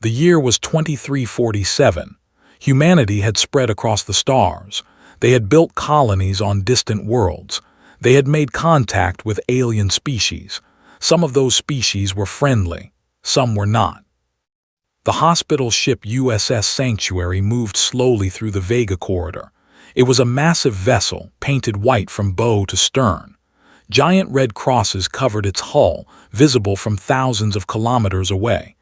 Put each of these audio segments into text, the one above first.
The year was 2347. Humanity had spread across the stars. They had built colonies on distant worlds. They had made contact with alien species. Some of those species were friendly, some were not. The hospital ship USS Sanctuary moved slowly through the Vega corridor. It was a massive vessel, painted white from bow to stern. Giant red crosses covered its hull, visible from thousands of kilometers away.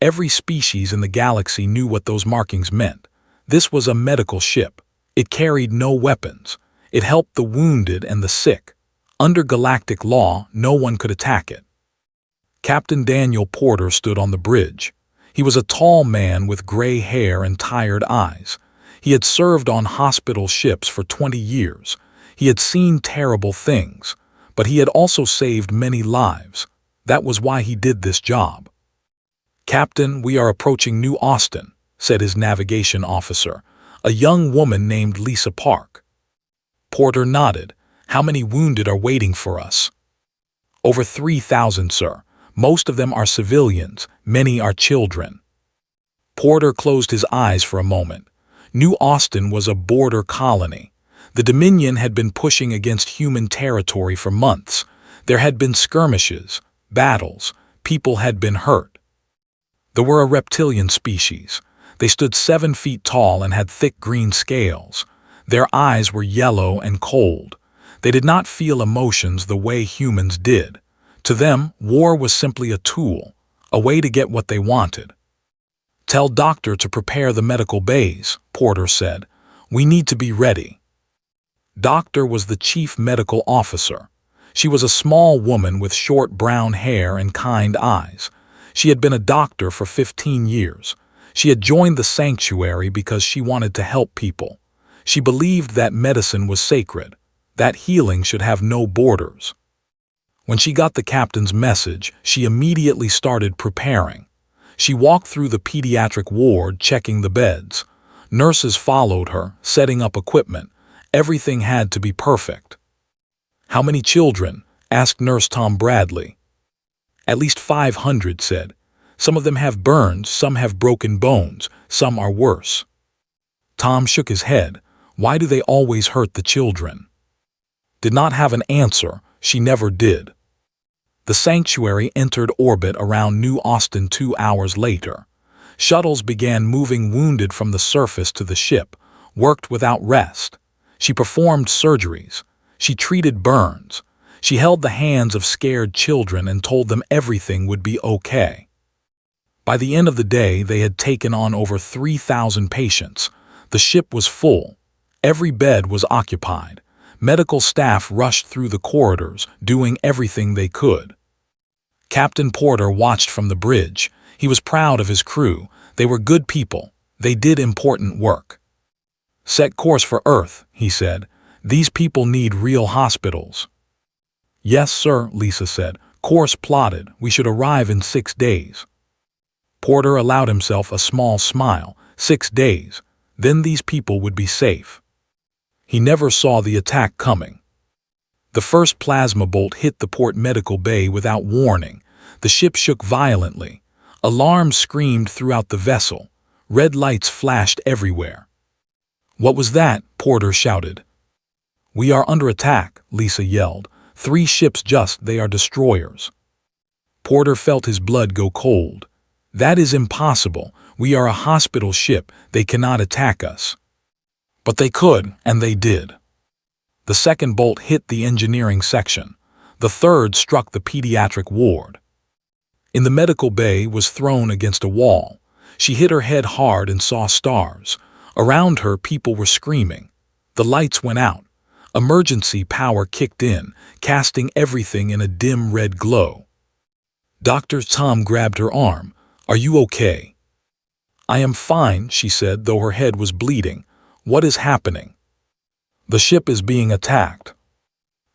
Every species in the galaxy knew what those markings meant. This was a medical ship. It carried no weapons. It helped the wounded and the sick. Under galactic law, no one could attack it. Captain Daniel Porter stood on the bridge. He was a tall man with gray hair and tired eyes. He had served on hospital ships for 20 years. He had seen terrible things, but he had also saved many lives. That was why he did this job. "Captain, we are approaching New Austin," said his navigation officer, a young woman named Lisa Park. Porter nodded. "How many wounded are waiting for us?" "Over 3,000, sir. Most of them are civilians, many are children." Porter closed his eyes for a moment. New Austin was a border colony. The Dominion had been pushing against human territory for months. There had been skirmishes, battles, people had been hurt. There were a reptilian species. They stood 7 feet tall and had thick green scales. Their eyes were yellow and cold. They did not feel emotions the way humans did. To them, war was simply a tool, a way to get what they wanted. "Tell Doctor to prepare the medical bays," Porter said. "We need to be ready." Doctor was the chief medical officer. She was a small woman with short brown hair and kind eyes. She had been a doctor for 15 years. She had joined the sanctuary because she wanted to help people. She believed that medicine was sacred, that healing should have no borders. When she got the captain's message, she immediately started preparing. She walked through the pediatric ward, checking the beds. Nurses followed her, setting up equipment. Everything had to be perfect. "How many children?" asked Nurse Tom Bradley. "At least 500, said. "Some of them have burns, some have broken bones, some are worse." Tom shook his head. "Why do they always hurt the children?" Did not have an answer. She never did. The sanctuary entered orbit around New Austin 2 hours later. Shuttles began moving wounded from the surface to the ship, worked without rest. She performed surgeries. She treated burns. She held the hands of scared children and told them everything would be okay. By the end of the day, they had taken on over 3,000 patients. The ship was full. Every bed was occupied. Medical staff rushed through the corridors, doing everything they could. Captain Porter watched from the bridge. He was proud of his crew. They were good people. They did important work. "Set course for Earth," he said. "These people need real hospitals." "Yes, sir," Lisa said. "Course plotted. We should arrive in 6 days." Porter allowed himself a small smile. 6 days. Then these people would be safe. He never saw the attack coming. The first plasma bolt hit the port medical bay without warning. The ship shook violently. Alarms screamed throughout the vessel. Red lights flashed everywhere. "What was that?" Porter shouted. "We are under attack," Lisa yelled. 3 ships they are destroyers." Porter felt his blood go cold. "That is impossible. We are a hospital ship. They cannot attack us." But they could, and they did. The second bolt hit the engineering section. The third struck the pediatric ward. In the medical bay was thrown against a wall. She hit her head hard and saw stars. Around her, people were screaming. The lights went out. Emergency power kicked in, casting everything in a dim red glow. Dr. Tom grabbed her arm. "Are you okay?" "I am fine," she said, though her head was bleeding. "What is happening?" "The ship is being attacked."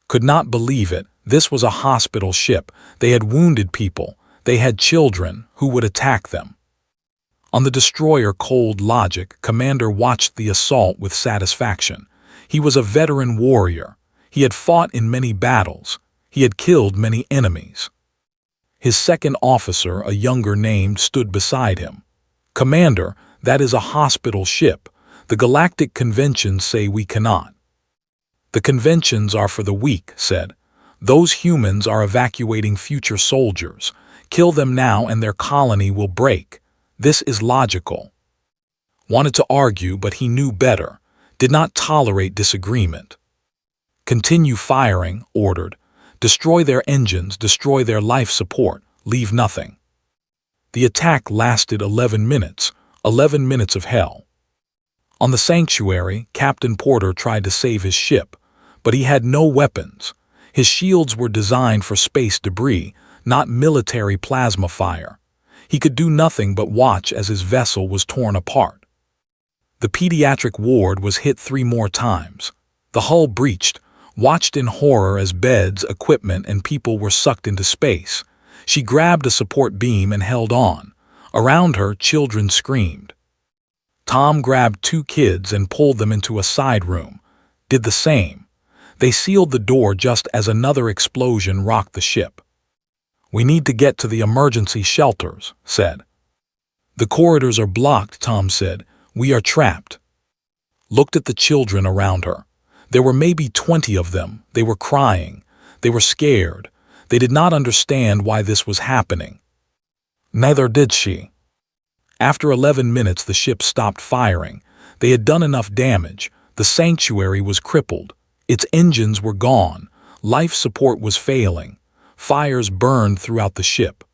Could not believe it. This was a hospital ship. They had wounded people. They had children. Who would attack them? On the destroyer Cold Logic, Commander watched the assault with satisfaction. He was a veteran warrior. He had fought in many battles. He had killed many enemies. His second officer, a younger named, stood beside him. "Commander, that is a hospital ship. The Galactic Conventions say we cannot." "The conventions are for the weak," said. "Those humans are evacuating future soldiers. Kill them now and their colony will break. This is logical." Wanted to argue, but he knew better. Did not tolerate disagreement. "Continue firing," ordered. "Destroy their engines, destroy their life support, leave nothing." The attack lasted 11 minutes, 11 minutes of hell. On the Sanctuary, Captain Porter tried to save his ship, but he had no weapons. His shields were designed for space debris, not military plasma fire. He could do nothing but watch as his vessel was torn apart. The pediatric ward was hit 3 more times. The hull breached, watched in horror as beds, equipment, and people were sucked into space. She grabbed a support beam and held on. Around her, children screamed. Tom grabbed 2 kids and pulled them into a side room. Did the same. They sealed the door just as another explosion rocked the ship. "We need to get to the emergency shelters," said. "The corridors are blocked," Tom said. "We are trapped." Looked at the children around her. There were maybe 20 of them. They were crying. They were scared. They did not understand why this was happening. Neither did she. After 11 minutes, the ship stopped firing. They had done enough damage. The Sanctuary was crippled. Its engines were gone. Life support was failing. Fires burned throughout the ship.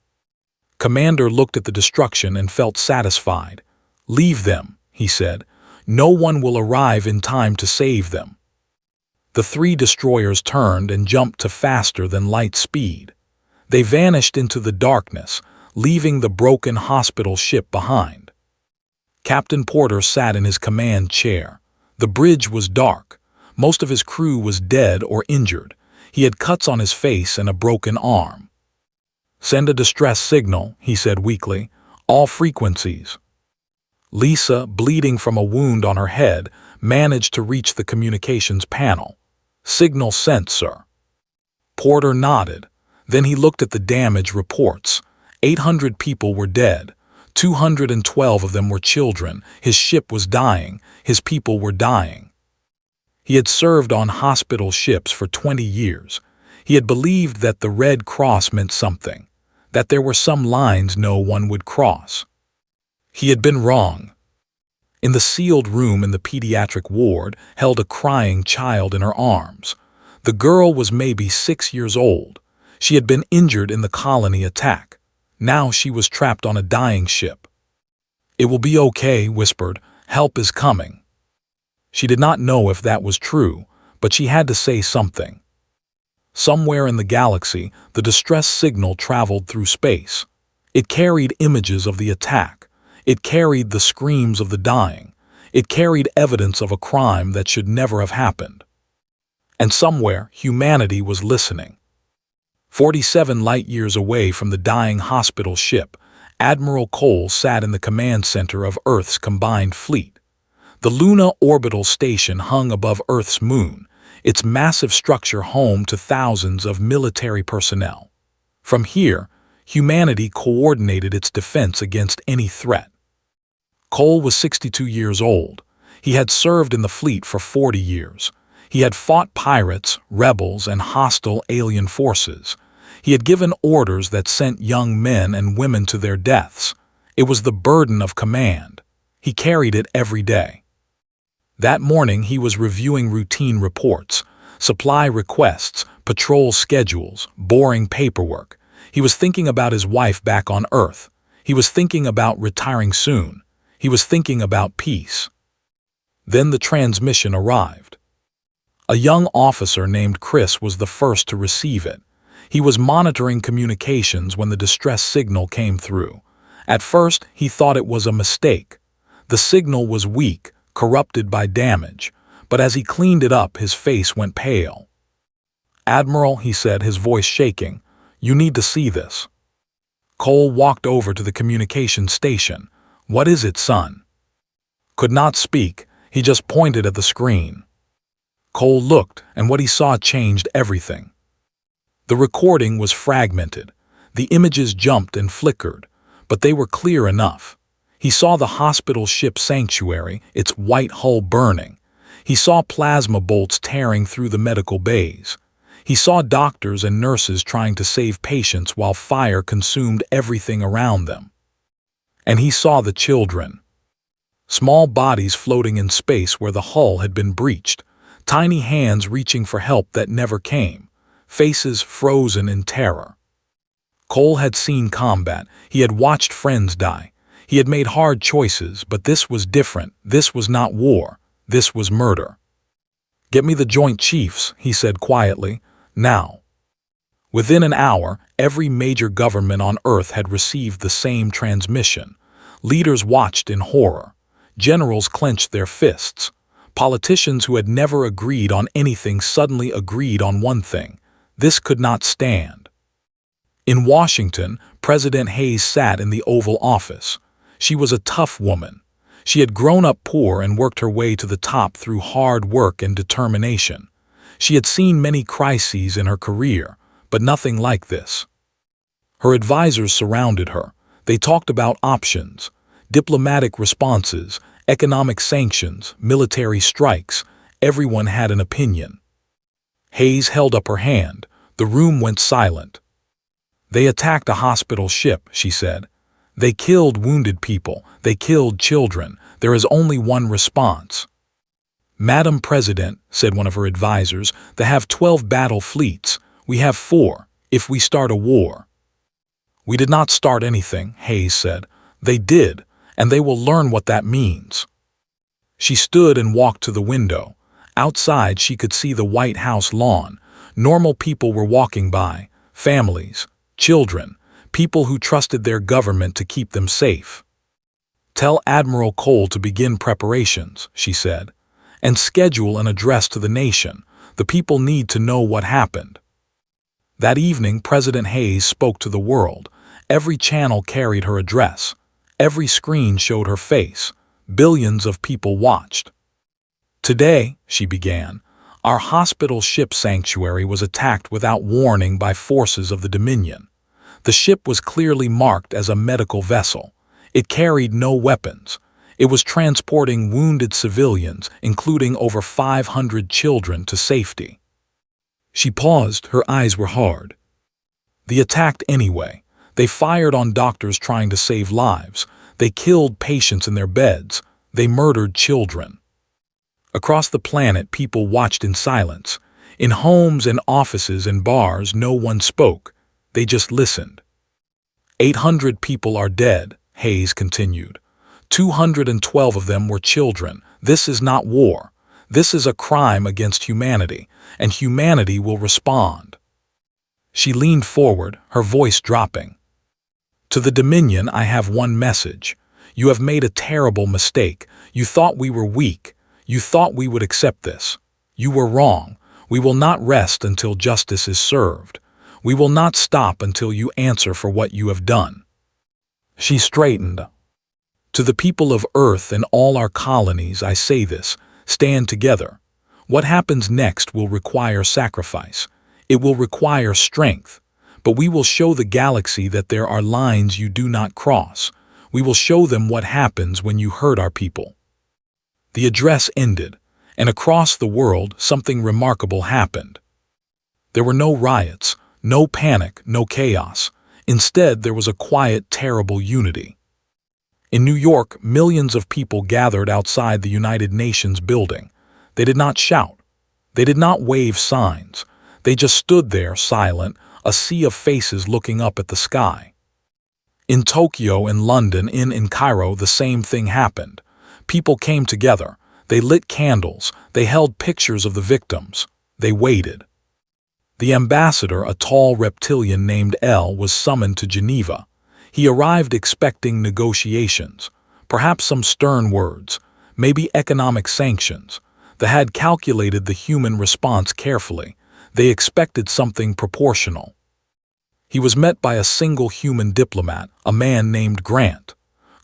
Commander looked at the destruction and felt satisfied. "Leave them," he said. "No one will arrive in time to save them." The 3 destroyers turned and jumped to faster than light speed. They vanished into the darkness, leaving the broken hospital ship behind. Captain Porter sat in his command chair. The bridge was dark. Most of his crew was dead or injured. He had cuts on his face and a broken arm. "Send a distress signal," he said weakly. "All frequencies." Lisa, bleeding from a wound on her head, managed to reach the communications panel. "Signal sent, sir." Porter nodded. Then he looked at the damage reports. 800 people were dead. 212 of them were children. His ship was dying. His people were dying. He had served on hospital ships for 20 years. He had believed that the Red Cross meant something, that there were some lines no one would cross. He had been wrong. In the sealed room in the pediatric ward held a crying child in her arms. The girl was maybe 6 years old. She had been injured in the colony attack. Now she was trapped on a dying ship. "It will be okay," whispered. "Help is coming." She did not know if that was true, but she had to say something. Somewhere in the galaxy, the distress signal traveled through space. It carried images of the attack. It carried the screams of the dying. It carried evidence of a crime that should never have happened. And somewhere, humanity was listening. 47 light-years away from the dying hospital ship, Admiral Cole sat in the command center of Earth's combined fleet. The Luna orbital station hung above Earth's moon, its massive structure home to thousands of military personnel. From here, humanity coordinated its defense against any threat. Cole was 62 years old. He had served in the fleet for 40 years. He had fought pirates, rebels, and hostile alien forces. He had given orders that sent young men and women to their deaths. It was the burden of command. He carried it every day. That morning he was reviewing routine reports, supply requests, patrol schedules, boring paperwork. He was thinking about his wife back on Earth. He was thinking about retiring soon. He was thinking about peace. Then the transmission arrived. A young officer named Chris was the first to receive it. He was monitoring communications when the distress signal came through. At first, he thought it was a mistake. The signal was weak, corrupted by damage, but as he cleaned it up, his face went pale. "Admiral," he said, his voice shaking, "you need to see this." Cole walked over to the communication station. "What is it, son?" Could not speak. He just pointed at the screen. Cole looked, and what he saw changed everything. The recording was fragmented. The images jumped and flickered, but they were clear enough. He saw the hospital ship sanctuary, its white hull burning. He saw plasma bolts tearing through the medical bays. He saw doctors and nurses trying to save patients while fire consumed everything around them. And he saw the children. Small bodies floating in space where the hull had been breached, tiny hands reaching for help that never came, faces frozen in terror. Cole had seen combat, he had watched friends die, he had made hard choices, but this was different. This was not war, this was murder. "Get me the Joint Chiefs," he said quietly, "now." Within an hour, every major government on Earth had received the same transmission. Leaders watched in horror. Generals clenched their fists. Politicians who had never agreed on anything suddenly agreed on one thing: this could not stand. In Washington, President Hayes sat in the Oval Office. She was a tough woman. She had grown up poor and worked her way to the top through hard work and determination. She had seen many crises in her career, but nothing like this. Her advisors surrounded her. They talked about options, diplomatic responses, economic sanctions, military strikes. Everyone had an opinion. Hayes held up her hand. The room went silent. "They attacked a hospital ship," she said. "They killed wounded people. They killed children. There is only one response." "Madam President," said one of her advisors, "they have 12 battle fleets. We have 4. If we start a war." "We did not start anything," Hayes said. "They did, and they will learn what that means." She stood and walked to the window. Outside, she could see the White House lawn. Normal people were walking by, families, children, people who trusted their government to keep them safe. "Tell Admiral Cole to begin preparations," she said, "and schedule an address to the nation. The people need to know what happened." That evening, President Hayes spoke to the world. Every channel carried her address. Every screen showed her face. Billions of people watched. "Today," she began, "our hospital ship sanctuary was attacked without warning by forces of the Dominion. The ship was clearly marked as a medical vessel. It carried no weapons. It was transporting wounded civilians, including over 500 children, to safety." She paused, her eyes were hard. "They attacked anyway. They fired on doctors trying to save lives. They killed patients in their beds. They murdered children." Across the planet, people watched in silence. In homes and offices and bars, no one spoke. They just listened. 800 people are dead," Hayes continued. 212 of them were children. This is not war. This is a crime against humanity, and humanity will respond. She leaned forward, her voice dropping. "To the Dominion, I have one message. You have made a terrible mistake. You thought we were weak. You thought we would accept this. You were wrong. We will not rest until justice is served. We will not stop until you answer for what you have done." She straightened. "To the people of Earth and all our colonies, I say this: stand together. What happens next will require sacrifice. It will require strength. But we will show the galaxy that there are lines you do not cross. We will show them what happens when you hurt our people." The address ended, and across the world something remarkable happened. There were no riots, no panic, no chaos. Instead, there was a quiet, terrible unity. In New York, millions of people gathered outside the United Nations building. They did not shout. They did not wave signs. They just stood there, silent, a sea of faces looking up at the sky. In Tokyo, in London, in Cairo, the same thing happened. People came together. They lit candles. They held pictures of the victims. They waited. The ambassador, a tall reptilian named L, was summoned to Geneva. He arrived expecting negotiations, perhaps some stern words, maybe economic sanctions. They had calculated the human response carefully. They expected something proportional. He was met by a single human diplomat, a man named Grant.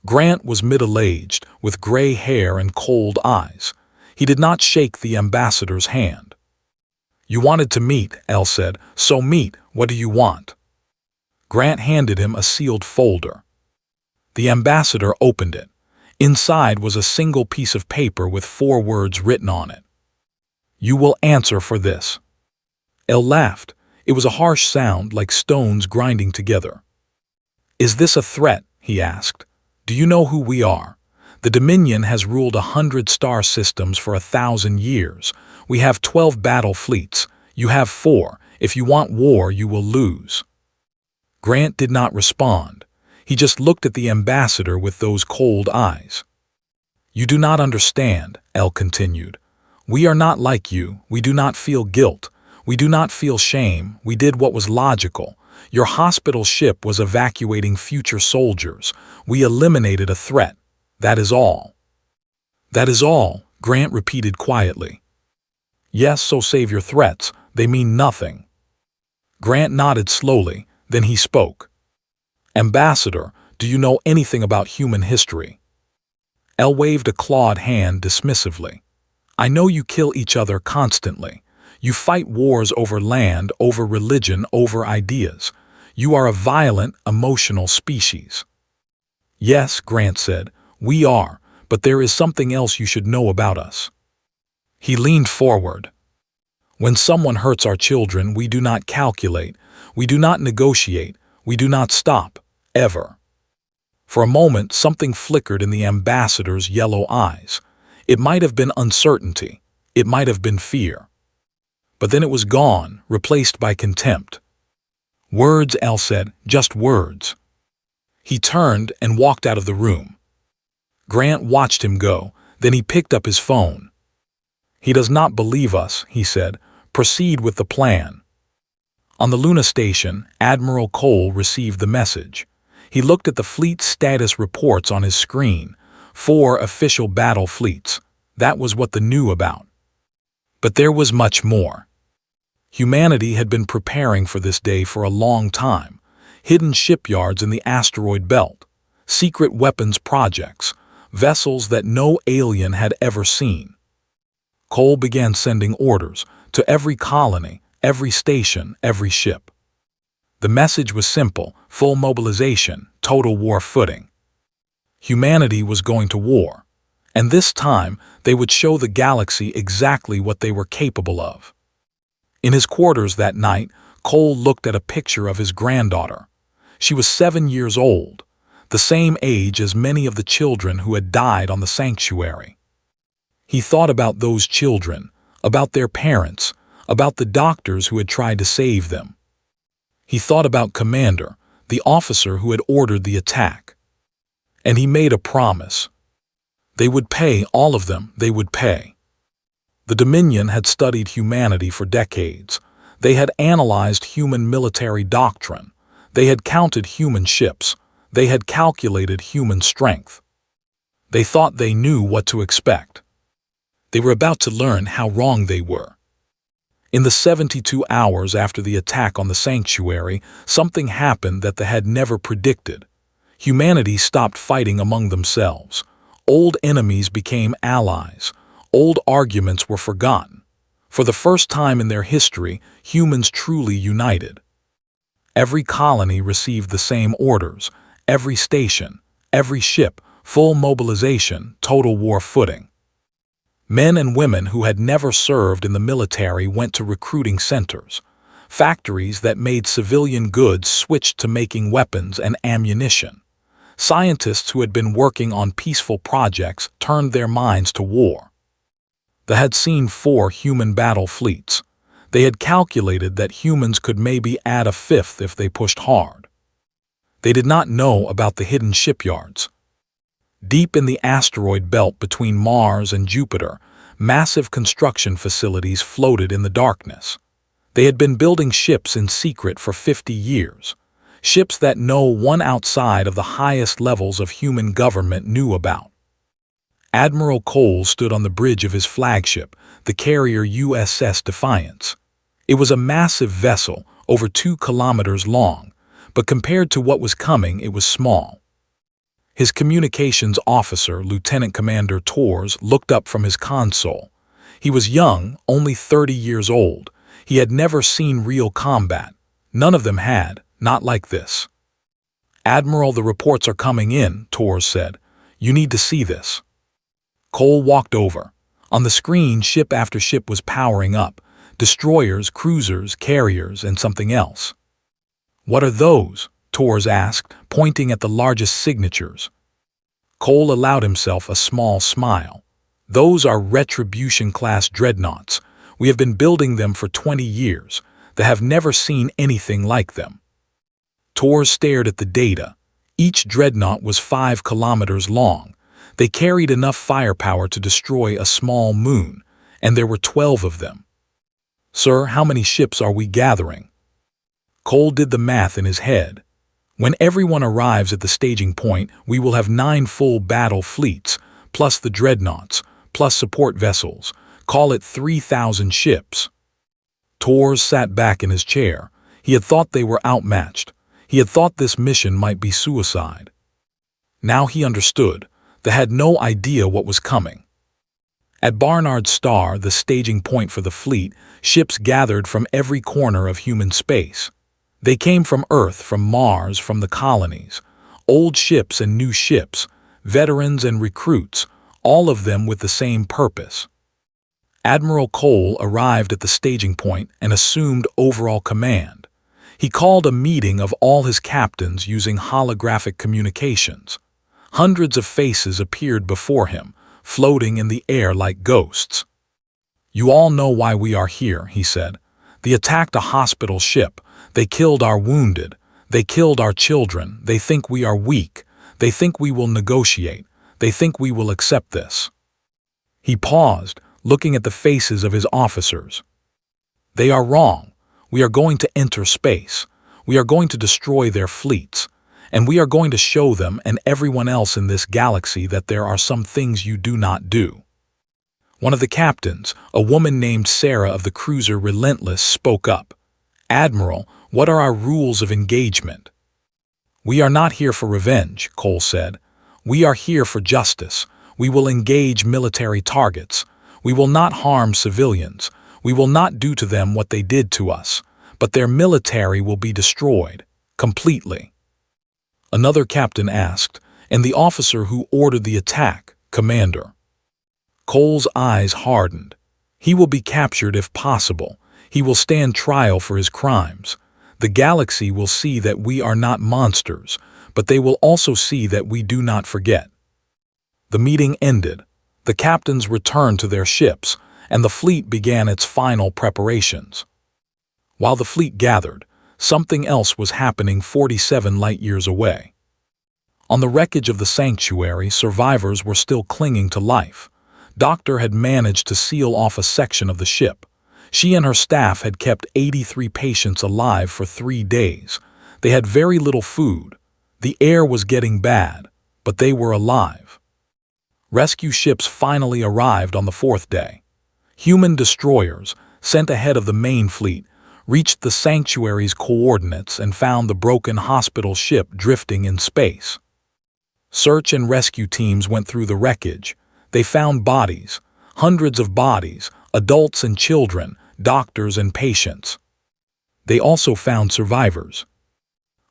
Grant was middle-aged, with gray hair and cold eyes. He did not shake the ambassador's hand. "You wanted to meet," L said, "so meet. What do you want?" Grant handed him a sealed folder. The ambassador opened it. Inside was a single piece of paper with 4 words written on it. "You will answer for this." El laughed. It was a harsh sound, like stones grinding together. "Is this a threat?" he asked. "Do you know who we are? The Dominion has ruled 100 star systems for 1,000 years. We have 12 battle fleets. You have 4. If you want war, you will lose." Grant did not respond. He just looked at the ambassador with those cold eyes. "You do not understand," El continued. "We are not like you. We do not feel guilt. We do not feel shame. We did what was logical. Your hospital ship was evacuating future soldiers. We eliminated a threat. That is all." "That is all," Grant repeated quietly. "Yes, so save your threats. They mean nothing." Grant nodded slowly, then he spoke. "Ambassador, do you know anything about human history?" El waved a clawed hand dismissively. "I know you kill each other constantly. You fight wars over land, over religion, over ideas. You are a violent, emotional species." "Yes," Grant said, "we are, but there is something else you should know about us." He leaned forward. "When someone hurts our children, we do not calculate, we do not negotiate, we do not stop, ever." For a moment, something flickered in the ambassador's yellow eyes. It might have been uncertainty. It might have been fear. But then it was gone, replaced by contempt. "Words," El said, "just words." He turned and walked out of the room. Grant watched him go, then he picked up his phone. "He does not believe us," he said. "Proceed with the plan." On the Luna station, Admiral Cole received the message. He looked at the fleet status reports on his screen. 4 official battle fleets. That was what they knew about. But there was much more. Humanity had been preparing for this day for a long time. Hidden shipyards in the asteroid belt, secret weapons projects, vessels that no alien had ever seen. Cole began sending orders to every colony, every station, every ship. The message was simple: full mobilization, total war footing. Humanity was going to war, and this time they would show the galaxy exactly what they were capable of. In his quarters that night, Cole looked at a picture of his granddaughter. She was 7 years old, the same age as many of the children who had died on the sanctuary. He thought about those children, about their parents, about the doctors who had tried to save them. He thought about Commander, the officer who had ordered the attack. And he made a promise. They would pay, all of them, they would pay. The Dominion had studied humanity for decades. They had analyzed human military doctrine. They had counted human ships. They had calculated human strength. They thought they knew what to expect. They were about to learn how wrong they were. In the 72 hours after the attack on the sanctuary, something happened that they had never predicted. Humanity stopped fighting among themselves. Old enemies became allies. Old arguments were forgotten. For the first time in their history, humans truly united. Every colony received the same orders. Every station, every ship, full mobilization, total war footing. Men and women who had never served in the military went to recruiting centers. Factories that made civilian goods switched to making weapons and ammunition. Scientists who had been working on peaceful projects turned their minds to war. They had seen 4 human battle fleets. They had calculated that humans could maybe add a 5th if they pushed hard. They did not know about the hidden shipyards. Deep in the asteroid belt between Mars and Jupiter, massive construction facilities floated in the darkness. They had been building ships in secret for 50 years. Ships that no one outside of the highest levels of human government knew about. Admiral Cole stood on the bridge of his flagship, the carrier USS Defiance. It was a massive vessel, over 2 kilometers long, but compared to what was coming, it was small. His communications officer, Lieutenant Commander Torres, looked up from his console. He was young, only 30 years old. He had never seen real combat. None of them had, not like this. "Admiral, the reports are coming in," Torres said. "You need to see this." Cole walked over. On the screen, ship after ship was powering up. Destroyers, cruisers, carriers, and something else. "What are those?" Torres asked, pointing at the largest signatures. Cole allowed himself a small smile. "Those are Retribution-class dreadnoughts. We have been building them for 20 years. They have never seen anything like them." Torres stared at the data. Each dreadnought was 5 kilometers long. They carried enough firepower to destroy a small moon, and there were 12 of them. "Sir, how many ships are we gathering?" Cole did the math in his head. "When everyone arrives at the staging point, we will have 9 full battle fleets, plus the dreadnoughts, plus support vessels. Call it 3,000 ships." Torres sat back in his chair. He had thought they were outmatched. He had thought this mission might be suicide. Now he understood. They had no idea what was coming. At Barnard Star, the staging point for the fleet, ships gathered from every corner of human space. They came from Earth, from Mars, from the colonies. Old ships and new ships, veterans and recruits, all of them with the same purpose. Admiral Cole arrived at the staging point and assumed overall command. He called a meeting of all his captains using holographic communications. Hundreds of faces appeared before him, floating in the air like ghosts. "You all know why we are here," he said. "They attacked a hospital ship. They killed our wounded. They killed our children. They think we are weak. They think we will negotiate. They think we will accept this." He paused, looking at the faces of his officers. "They are wrong. We are going to enter space. We are going to destroy their fleets. And we are going to show them and everyone else in this galaxy that there are some things you do not do." One of the captains, a woman named Sarah of the cruiser Relentless, spoke up. "Admiral, what are our rules of engagement?" "We are not here for revenge," Cole said. "We are here for justice. We will engage military targets. We will not harm civilians. We will not do to them what they did to us. But their military will be destroyed. Completely." Another captain asked, "And the officer who ordered the attack, Commander?" Cole's eyes hardened. "He will be captured if possible. He will stand trial for his crimes. The galaxy will see that we are not monsters, but they will also see that we do not forget." The meeting ended. The captains returned to their ships, and the fleet began its final preparations. While the fleet gathered, something else was happening 47 light-years away. On the wreckage of the sanctuary, survivors were still clinging to life. Doctor had managed to seal off a section of the ship. She and her staff had kept 83 patients alive for 3 days. They had very little food. The air was getting bad, but they were alive. Rescue ships finally arrived on the 4th day. Human destroyers, sent ahead of the main fleet, reached the sanctuary's coordinates and found the broken hospital ship drifting in space. Search and rescue teams went through the wreckage. They found bodies, hundreds of bodies, adults and children, doctors and patients. They also found survivors.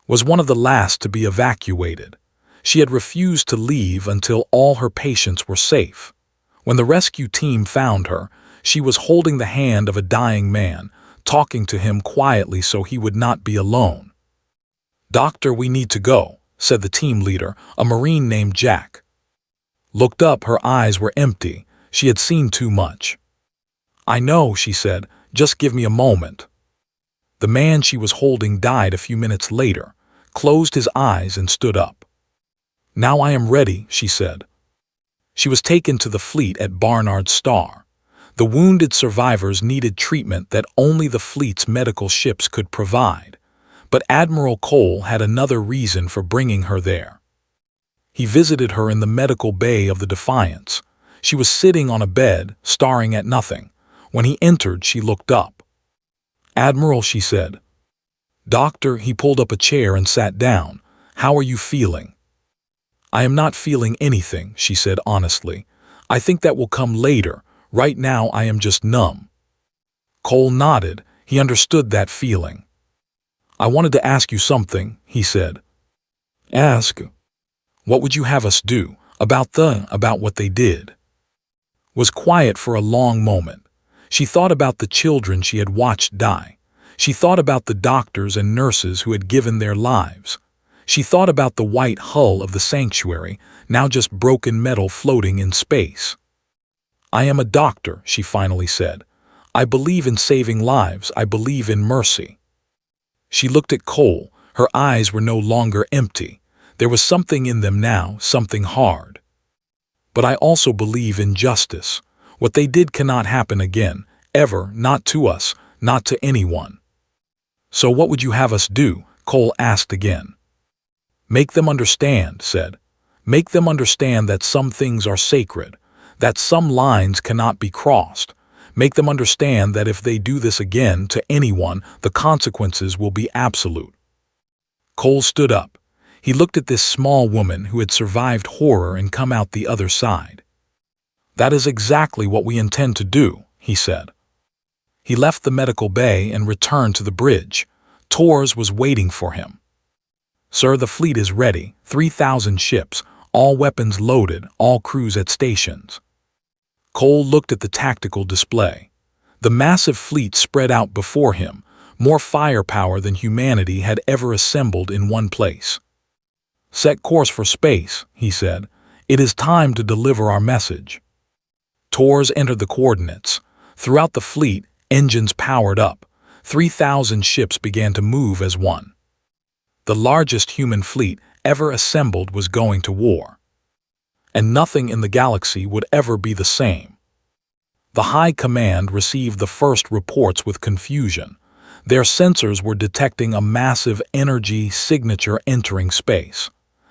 Was one of the last to be evacuated. She had refused to leave until all her patients were safe. When the rescue team found her, she was holding the hand of a dying man, talking to him quietly so he would not be alone. "Doctor, we need to go," said the team leader, a Marine named Jack. Looked up, her eyes were empty. She had seen too much. "I know," she said, "just give me a moment." The man she was holding died a few minutes later, closed his eyes and stood up. "Now I am ready," she said. She was taken to the fleet at Barnard Star. The wounded survivors needed treatment that only the fleet's medical ships could provide. But Admiral Cole had another reason for bringing her there. He visited her in the medical bay of the Defiance. She was sitting on a bed, staring at nothing. When he entered, she looked up. "Admiral," she said. "Doctor," he pulled up a chair and sat down. "How are you feeling?" "I am not feeling anything," she said honestly. "I think that will come later. Right now I am just numb." Cole nodded. He understood that feeling. "I wanted to ask you something," he said. Ask, what would you have us do about what they did? Was quiet for a long moment. She thought about the children she had watched die. She thought about the doctors and nurses who had given their lives. She thought about the white hull of the sanctuary, now just broken metal floating in space. I am a doctor, she finally said. I believe in saving lives. I believe in mercy. She looked at Cole. Her eyes were no longer empty. There was something in them now, something hard. But I also believe in justice. What they did cannot happen again, ever, not to us, not to anyone. So what would you have us do? Cole asked again. Make them understand, said. Make them understand that some things are sacred, that some lines cannot be crossed. Make them understand that if they do this again to anyone, the consequences will be absolute. Cole stood up. He looked at this small woman who had survived horror and come out the other side. That is exactly what we intend to do, he said. He left the medical bay and returned to the bridge. Tors was waiting for him. Sir, the fleet is ready, 3,000 ships, all weapons loaded, all crews at stations. Cole looked at the tactical display. The massive fleet spread out before him, more firepower than humanity had ever assembled in one place. Set course for space, he said. It is time to deliver our message. Tors entered the coordinates. Throughout the fleet, engines powered up. 3,000 ships began to move as one. The largest human fleet ever assembled was going to war. And nothing in the galaxy would ever be the same. The High Command received the first reports with confusion. Their sensors were detecting a massive energy signature entering space.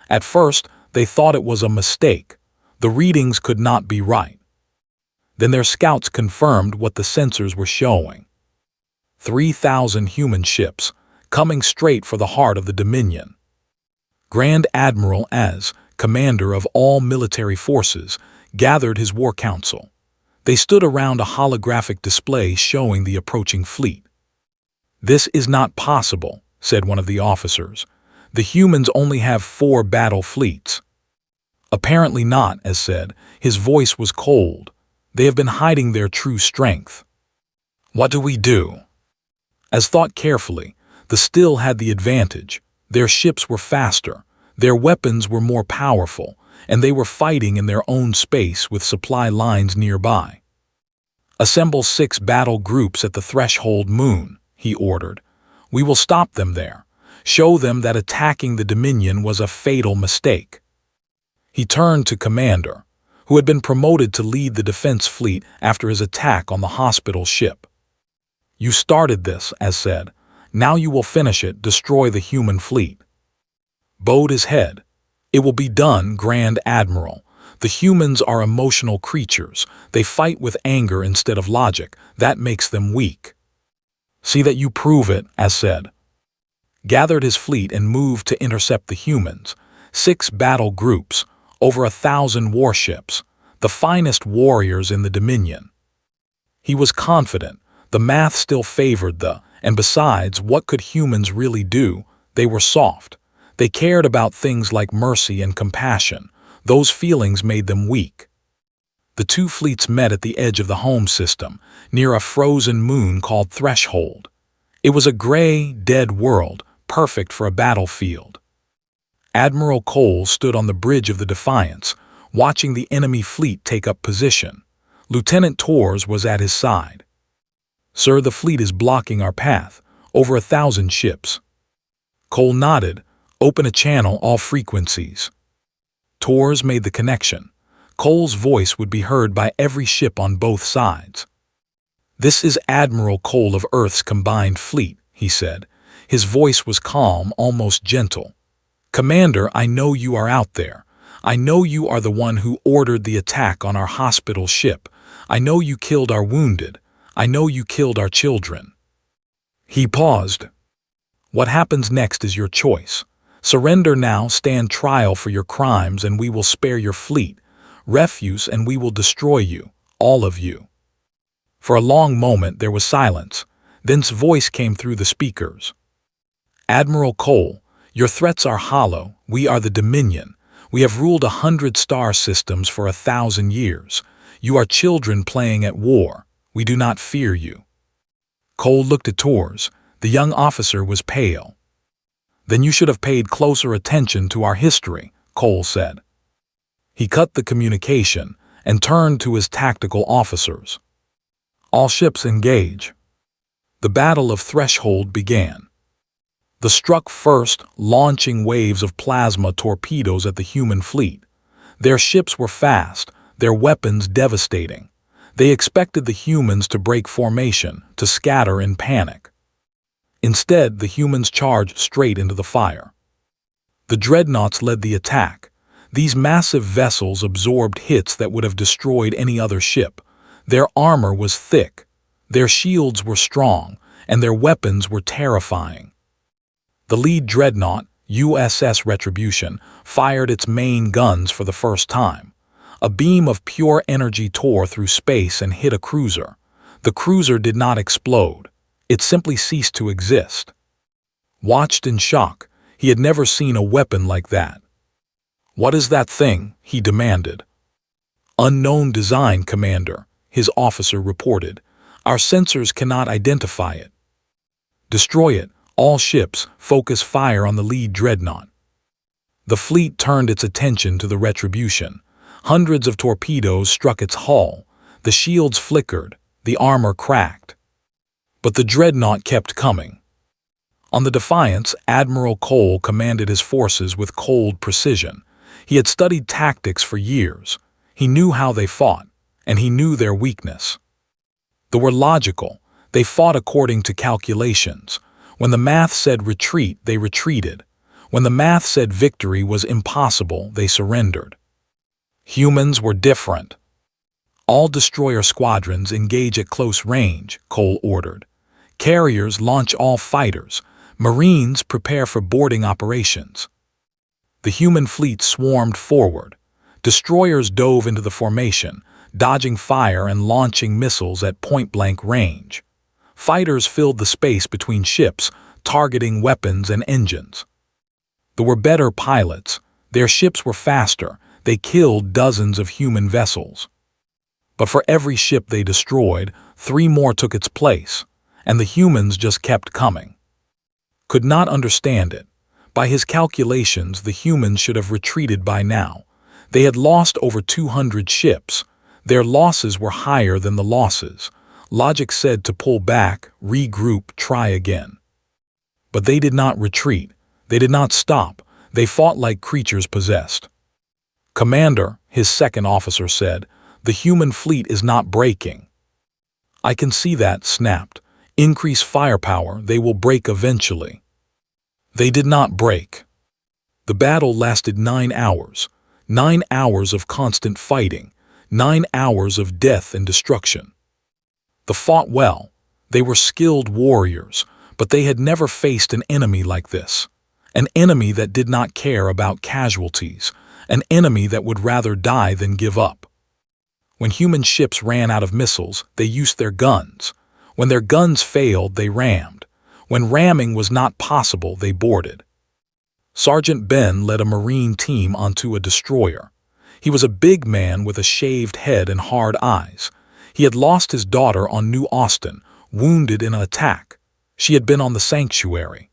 At first, they thought it was a mistake. The readings could not be right. Then their scouts confirmed what the sensors were showing. 3,000 human ships, coming straight for the heart of the Dominion. Grand Admiral Az, commander of all military forces, gathered his war council. They stood around a holographic display showing the approaching fleet. This is not possible, said one of the officers. The humans only have 4 battle fleets. Apparently not, Az said. His voice was cold. They have been hiding their true strength. What do we do? Az thought carefully. The Still had the advantage. Their ships were faster. Their weapons were more powerful, and they were fighting in their own space with supply lines nearby. Assemble 6 battle groups at the Threshold Moon, he ordered. We will stop them there. Show them that attacking the Dominion was a fatal mistake. He turned to Commander, who had been promoted to lead the defense fleet after his attack on the hospital ship. You started this, Az said. Now you will finish it, destroy the human fleet. Bowed his head. It will be done, Grand Admiral. The humans are emotional creatures. They fight with anger instead of logic. That makes them weak. See that you prove it, Az said. Gathered his fleet and moved to intercept the humans. 6 battle groups, over 1,000 warships, the finest warriors in the Dominion. He was confident. The math still favored and besides, what could humans really do? They were soft. They cared about things like mercy and compassion. Those feelings made them weak. The 2 fleets met at the edge of the home system, near a frozen moon called Threshold. It was a gray, dead world, perfect for a battlefield. Admiral Cole stood on the bridge of the Defiance, watching the enemy fleet take up position. Lieutenant Tors was at his side. Sir, the fleet is blocking our path. Over 1,000 ships. Cole nodded. Open a channel, all frequencies. Tors made the connection. Cole's voice would be heard by every ship on both sides. This is Admiral Cole of Earth's combined fleet, he said. His voice was calm, almost gentle. Commander, I know you are out there. I know you are the one who ordered the attack on our hospital ship. I know you killed our wounded. I know you killed our children. He paused. What happens next is your choice. Surrender now, stand trial for your crimes, and we will spare your fleet. Refuse, and we will destroy you, all of you. For a long moment there was silence. Then's voice came through the speakers. Admiral Cole, Your threats are hollow. We are the Dominion. We have ruled 100 star systems for 1,000 years. You are children playing at war. We do not fear you." Cole looked at Tors. The young officer was pale. "Then you should have paid closer attention to our history," Cole said. He cut the communication and turned to his tactical officers. "All ships engage." The Battle of Threshold began. The struck first, launching waves of plasma torpedoes at the human fleet. Their ships were fast, their weapons devastating. They expected the humans to break formation, to scatter in panic. Instead, the humans charged straight into the fire. The dreadnoughts led the attack. These massive vessels absorbed hits that would have destroyed any other ship. Their armor was thick, their shields were strong, and their weapons were terrifying. The lead dreadnought, USS Retribution, fired its main guns for the first time. A beam of pure energy tore through space and hit a cruiser. The cruiser did not explode. It simply ceased to exist. Watched in shock, he had never seen a weapon like that. "What is that thing?" he demanded. "Unknown design, Commander," his officer reported. "Our sensors cannot identify it." "Destroy it. All ships, focus fire on the lead dreadnought." The fleet turned its attention to the Retribution. Hundreds of torpedoes struck its hull. The shields flickered, the armor cracked. But the dreadnought kept coming. On the Defiance, Admiral Cole commanded his forces with cold precision. He had studied tactics for years. He knew how they fought, and he knew their weakness. They were logical. They fought according to calculations. When the math said retreat, they retreated. When the math said victory was impossible, they surrendered. Humans were different. "All destroyer squadrons engage at close range," Cole ordered. "Carriers launch all fighters. Marines prepare for boarding operations." The human fleet swarmed forward. Destroyers dove into the formation, dodging fire and launching missiles at point-blank range. Fighters filled the space between ships, targeting weapons and engines. There were better pilots. Their ships were faster. They killed dozens of human vessels. But for every ship they destroyed, 3 more took its place, and the humans just kept coming. Could not understand it. By his calculations, the humans should have retreated by now. They had lost over 200 ships. Their losses were higher than the losses. Logic said to pull back, regroup, try again. But they did not retreat. They did not stop. They fought like creatures possessed. "Commander," his second officer said, "the human fleet is not breaking." "I can see that," snapped. "Increase firepower, they will break eventually." They did not break. The battle lasted 9 hours. 9 hours of constant fighting. 9 hours of death and destruction. They fought well. They were skilled warriors, but they had never faced an enemy like this. An enemy that did not care about casualties. An enemy that would rather die than give up. When human ships ran out of missiles, they used their guns. When their guns failed, they rammed. When ramming was not possible, they boarded. Sergeant Ben led a Marine team onto a destroyer. He was a big man with a shaved head and hard eyes. He had lost his daughter on New Austin, wounded in an attack. She had been on the Sanctuary.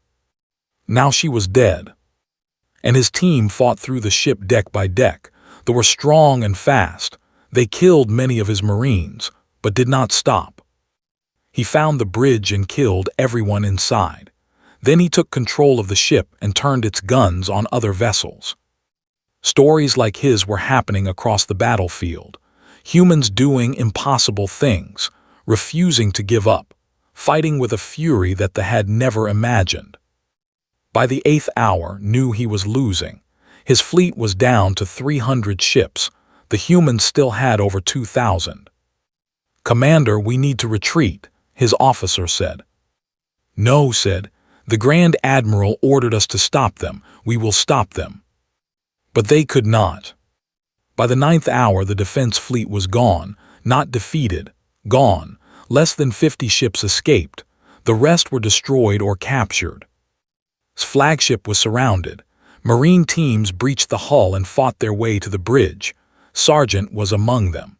Now she was dead. And his team fought through the ship deck by deck. They were strong and fast. They killed many of his Marines, but did not stop. He found the bridge and killed everyone inside. Then he took control of the ship and turned its guns on other vessels. Stories like his were happening across the battlefield. Humans doing impossible things, refusing to give up, fighting with a fury that they had never imagined. By the 8th hour, knew he was losing. His fleet was down to 300 ships. The humans still had over 2,000. "Commander, we need to retreat," his officer said. "No," said, "the Grand Admiral ordered us to stop them. We will stop them." But they could not. By the 9th hour, the defense fleet was gone, not defeated, gone. Less than 50 ships escaped. The rest were destroyed or captured. flagship was surrounded. Marine teams breached the hull and fought their way to the bridge. Sargent was among them.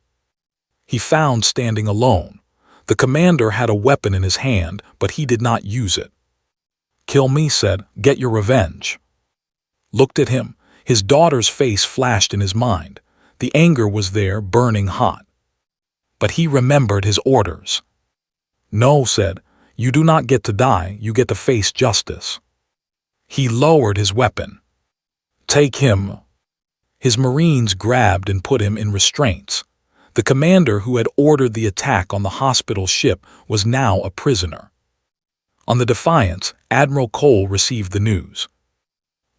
He found standing alone. The commander had a weapon in his hand, but he did not use it. "Kill me," said. "Get your revenge." Looked at him. His daughter's face flashed in his mind. The anger was there, burning hot. But he remembered his orders. "No," said. "You do not get to die, you get to face justice." He lowered his weapon. "Take him." His Marines grabbed and put him in restraints. The commander who had ordered the attack on the hospital ship was now a prisoner. On the Defiance, Admiral Cole received the news.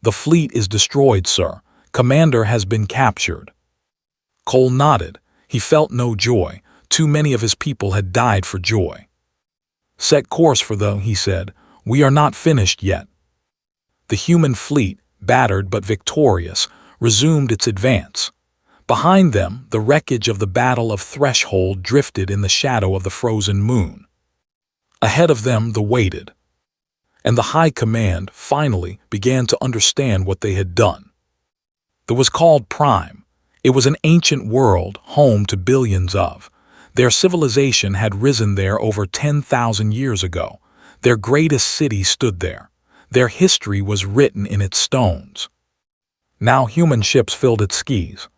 "The fleet is destroyed, sir. Commander has been captured." Cole nodded. He felt no joy. Too many of his people had died for joy. "Set course for the," he said. "We are not finished yet." The human fleet, battered but victorious, resumed its advance. Behind them, the wreckage of the Battle of Threshold drifted in the shadow of the frozen moon. Ahead of them, the waited. And the High Command, finally, began to understand what they had done. It was called Prime. It was an ancient world, home to billions of. Their civilization had risen there over 10,000 years ago. Their greatest city stood there. Their history was written in its stones. Now human ships filled its skies.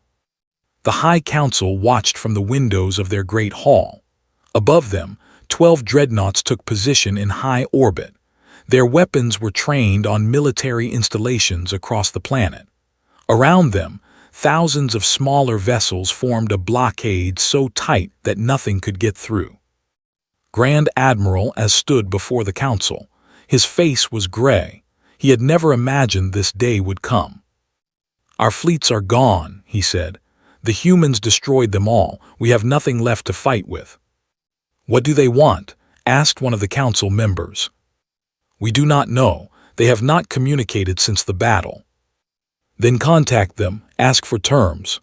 The High Council watched from the windows of their great hall. Above them, 12 dreadnoughts took position in high orbit. Their weapons were trained on military installations across the planet. Around them, thousands of smaller vessels formed a blockade so tight that nothing could get through. Grand Admiral as stood before the council. His face was gray. He had never imagined this day would come. "Our fleets are gone," he said. "The humans destroyed them all. We have nothing left to fight with." "What do they want?" asked one of the council members. "We do not know. They have not communicated since the battle." "Then contact them, ask for terms."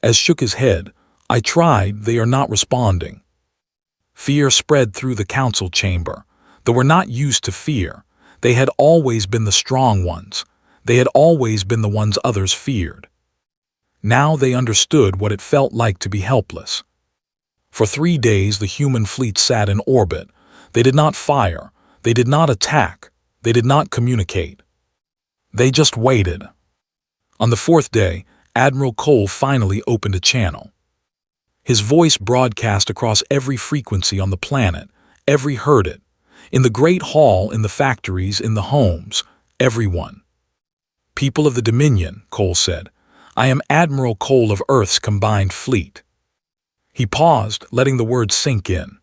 As shook his head. "I tried, they are not responding." Fear spread through the council chamber. They were not used to fear. They had always been the strong ones. They had always been the ones others feared. Now they understood what it felt like to be helpless. For 3 days the human fleet sat in orbit. They did not fire. They did not attack. They did not communicate. They just waited. On the 4th day, Admiral Cole finally opened a channel. His voice broadcast across every frequency on the planet. Every heard it. In the great hall, in the factories, in the homes. Everyone. "People of the Dominion," Cole said. "I am Admiral Cole of Earth's combined fleet." He paused, letting the words sink in.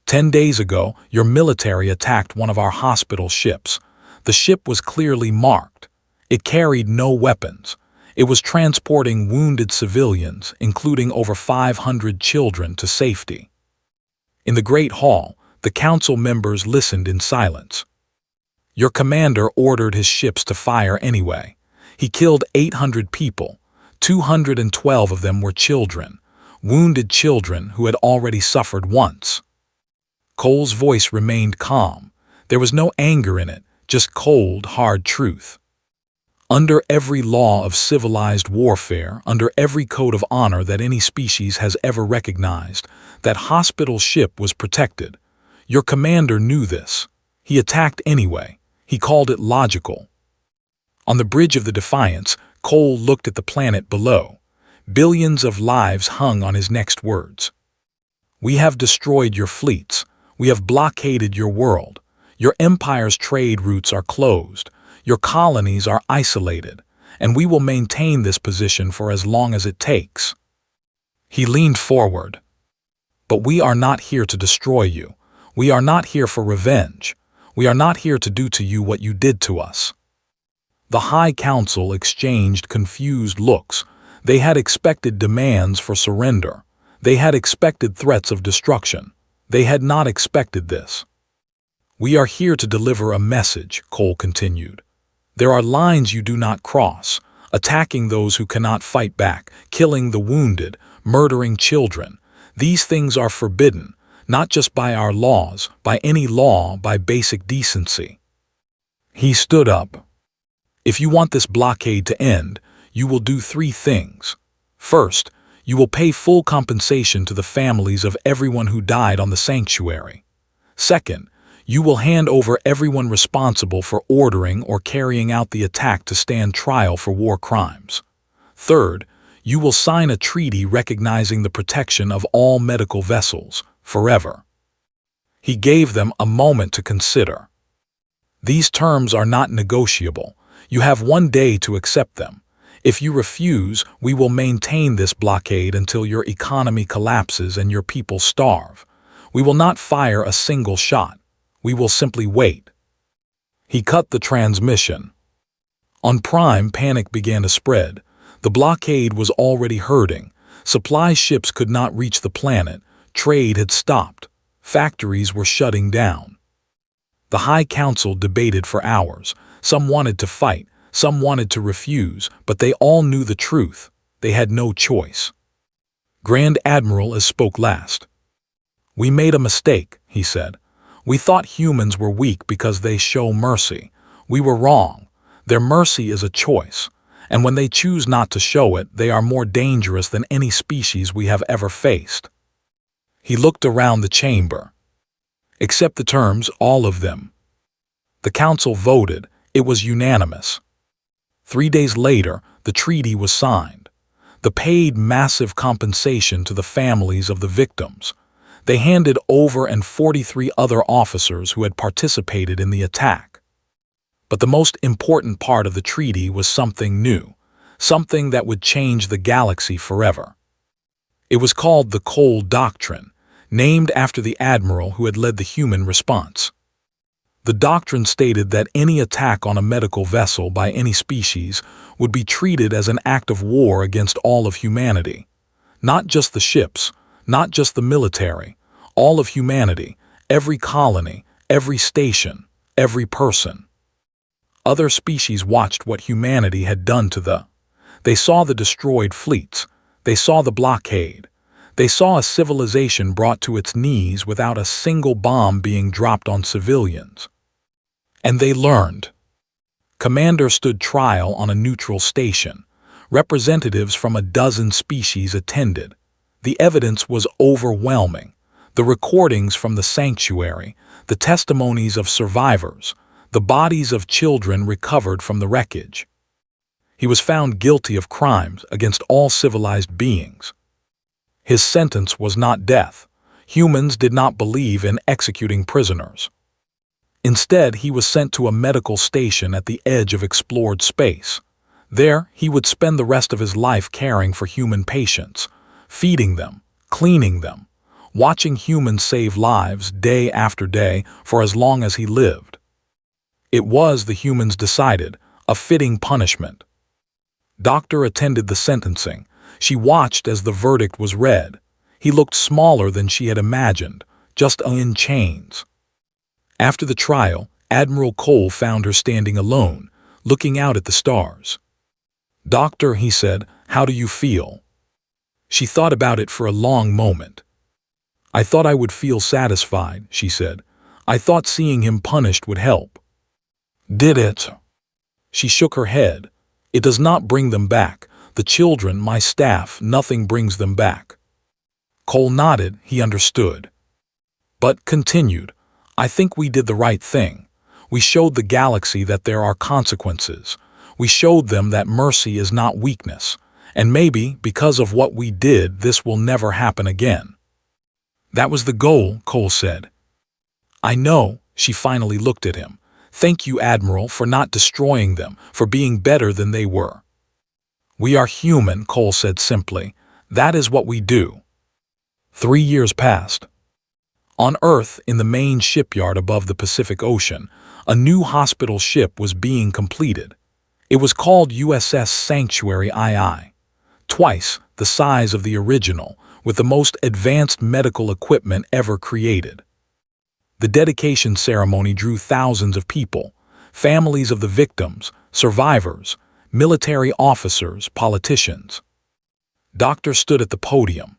10 days ago, your military attacked one of our hospital ships. The ship was clearly marked. It carried no weapons. It was transporting wounded civilians, including over 500 children, to safety. In the Great Hall, the council members listened in silence. "Your commander ordered his ships to fire anyway. He killed 800 people. 212 of them were children. Wounded children who had already suffered once." Cole's voice remained calm. There was no anger in it, just cold, hard truth. Under every law of civilized warfare, under every code of honor that any species has ever recognized, that hospital ship was protected. Your commander knew this. He attacked anyway. He called it logical. On the bridge of the Defiance, Cole looked at the planet below. Billions of lives hung on his next words. "We have destroyed your fleets. We have blockaded your world. Your empire's trade routes are closed. Your colonies are isolated. And we will maintain this position for as long as it takes." He leaned forward. "But we are not here to destroy you. We are not here for revenge. We are not here to do to you what you did to us." The High Council exchanged confused looks. They had expected demands for surrender. They had expected threats of destruction. They had not expected this. "We are here to deliver a message," Cole continued. "There are lines you do not cross, attacking those who cannot fight back, killing the wounded, murdering children. These things are forbidden, not just by our laws, by any law, by basic decency." He stood up. If you want this blockade to end, you will do three things. First, you will pay full compensation to the families of everyone who died on the sanctuary. Second, you will hand over everyone responsible for ordering or carrying out the attack to stand trial for war crimes. Third, you will sign a treaty recognizing the protection of all medical vessels, forever. He gave them a moment to consider. These terms are not negotiable. You have 1 day to accept them. If you refuse, we will maintain this blockade until your economy collapses and your people starve. We will not fire a single shot. We will simply wait. He cut the transmission. On Prime, panic began to spread. The blockade was already hurting. Supply ships could not reach the planet. Trade had stopped. Factories were shutting down. The High Council debated for hours. Some wanted to fight, some wanted to refuse, but they all knew the truth. They had no choice. Grand Admiral spoke last. "We made a mistake," he said. "We thought humans were weak because they show mercy. We were wrong. Their mercy is a choice, and when they choose not to show it, they are more dangerous than any species we have ever faced." He looked around the chamber. "Accept the terms, all of them." The council voted. It was unanimous. 3 days later, the treaty was signed. They paid massive compensation to the families of the victims. They handed over 43 other officers who had participated in the attack. But the most important part of the treaty was something new, something that would change the galaxy forever. It was called the Cole Doctrine, named after the admiral who had led the human response. The doctrine stated that any attack on a medical vessel by any species would be treated as an act of war against all of humanity. Not just the ships, not just the military, all of humanity, every colony, every station, every person. Other species watched what humanity had done to the. They saw the destroyed fleets. They saw the blockade. They saw a civilization brought to its knees without a single bomb being dropped on civilians. And they learned. Commander stood trial on a neutral station. Representatives from a dozen species attended. The evidence was overwhelming. The recordings from the sanctuary, the testimonies of survivors, the bodies of children recovered from the wreckage. He was found guilty of crimes against all civilized beings. His sentence was not death. Humans did not believe in executing prisoners. Instead, he was sent to a medical station at the edge of explored space. There, he would spend the rest of his life caring for human patients, feeding them, cleaning them, watching humans save lives day after day for as long as he lived. It was, the humans decided, a fitting punishment. Doctor attended the sentencing. She watched as the verdict was read. He looked smaller than she had imagined, just in chains. After the trial, Admiral Cole found her standing alone, looking out at the stars. "Doctor," he said, "how do you feel?" She thought about it for a long moment. "I thought I would feel satisfied," she said. "I thought seeing him punished would help." "Did it?" She shook her head. "It does not bring them back. The children, my staff, nothing brings them back." Cole nodded. He understood. But continued, "I think we did the right thing. We showed the galaxy that there are consequences. We showed them that mercy is not weakness. And maybe, because of what we did, this will never happen again." "That was the goal," Cole said. "I know," she finally looked at him. "Thank you, Admiral, for not destroying them, for being better than they were." "We are human," Cole said simply. "That is what we do." 3 years passed. On Earth, in the main shipyard above the Pacific Ocean, a new hospital ship was being completed. It was called USS Sanctuary II. Twice the size of the original, with the most advanced medical equipment ever created. The dedication ceremony drew thousands of people, families of the victims, survivors, military officers, politicians. Doctor stood at the podium.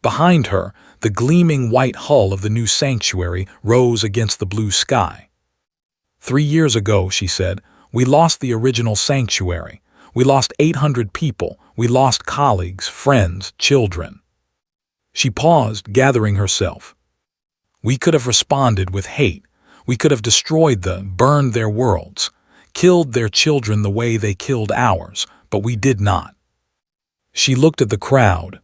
Behind her, the gleaming white hull of the new sanctuary rose against the blue sky. 3 years ago, she said, we lost the original sanctuary. We lost 800 people. We lost colleagues, friends, children. She paused, gathering herself. We could have responded with hate. We could have destroyed burned their worlds, killed their children the way they killed ours, but we did not. She looked at the crowd.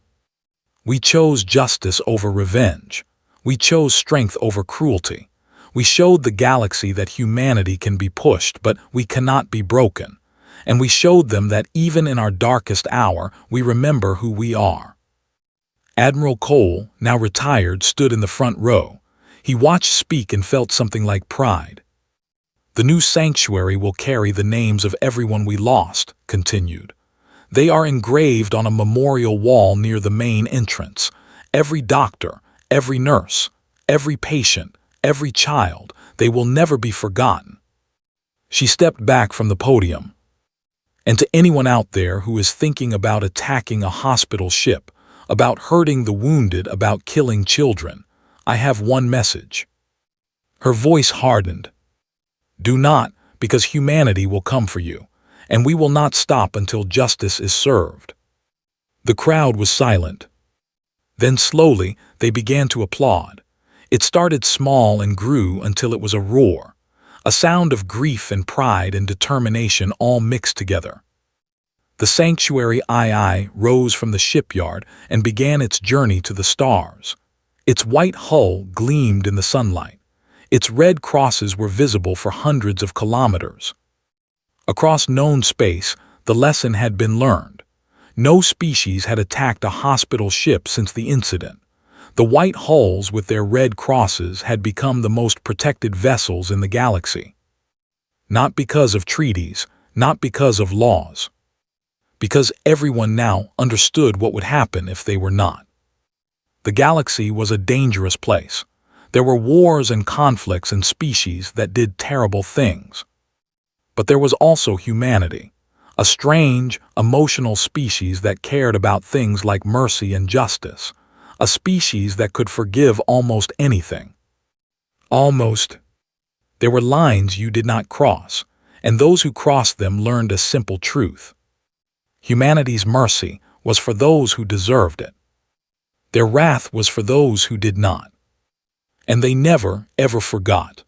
We chose justice over revenge. We chose strength over cruelty. We showed the galaxy that humanity can be pushed, but we cannot be broken. And we showed them that even in our darkest hour, we remember who we are. Admiral Cole, now retired, stood in the front row. He watched speak and felt something like pride. The new sanctuary will carry the names of everyone we lost, continued. They are engraved on a memorial wall near the main entrance. Every doctor, every nurse, every patient, every child, they will never be forgotten. She stepped back from the podium. And to anyone out there who is thinking about attacking a hospital ship, about hurting the wounded, about killing children, I have one message. Her voice hardened. Do not, because humanity will come for you, and we will not stop until justice is served. The crowd was silent. Then slowly they began to applaud. It started small and grew until it was a roar, a sound of grief and pride and determination all mixed together. The sanctuary II rose from the shipyard and began its journey to the stars. Its white hull gleamed in the sunlight. Its red crosses were visible for hundreds of kilometers. Across known space, the lesson had been learned. No species had attacked a hospital ship since the incident. The white hulls with their red crosses had become the most protected vessels in the galaxy. Not because of treaties, not because of laws. Because everyone now understood what would happen if they were not. The galaxy was a dangerous place. There were wars and conflicts and species that did terrible things. But there was also humanity, a strange, emotional species that cared about things like mercy and justice, a species that could forgive almost anything. Almost. There were lines you did not cross, and those who crossed them learned a simple truth. Humanity's mercy was for those who deserved it. Their wrath was for those who did not. And they never, ever forgot.